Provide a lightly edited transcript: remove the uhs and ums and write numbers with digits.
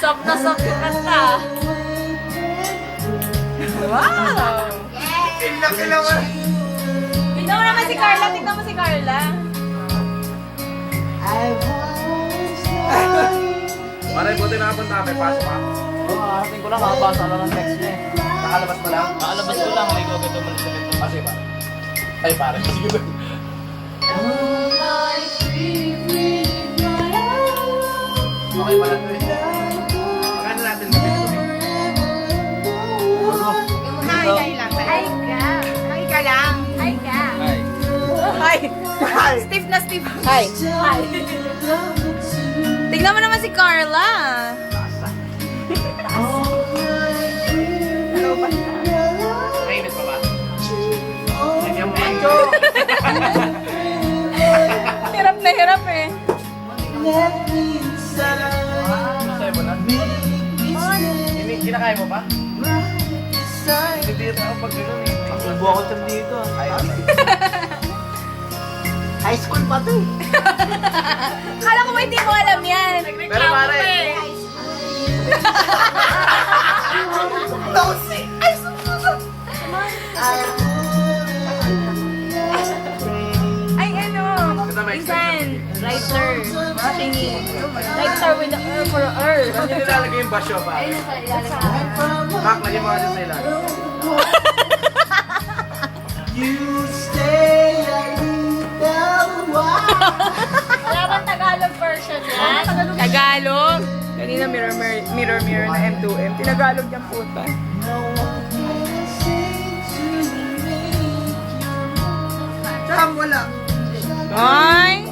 Sok na sok yung kanta. Wow! Tignan mo naman si Carla. Tignan mo si Carla. Pare, buti nakapunta kami. Pasok ka. Oo, harating ko lang, makabasa lang ng text niya. Nakalabas mo lang? Nakalabas ko lang, may gagawin mo ulit. Kasi ba? Ay, pare. Sige ba? Okay pala ito eh. Magkano natin mabili? Hi lang. Hi ka. Hi ka lang. Hi ka. Hi. Hi. Steve na Steve. Hi. Hi. Tignan mo naman si Carla. Mainit pa ba? Ganyan mo ito. Hirap na hirap eh. Masaya mo na? Kinakain mo pa? Hindi ako pag gano'n eh. Nagbuha ko siya dito. High school pa to eh. Kala ko ba hindi mo alam yan? Pero pare. Ay ano? Minsan, writer. Tingi. Writer with the R for R. Saan nyo nilalagay yung basyo pa? Mac, lagyan mo kasi sa ilalim. Wala bang Tagalog version yan? Tagalog? Kanina mirror na M2M. Tinagalog niyang puta. Tsaka wala. Ay!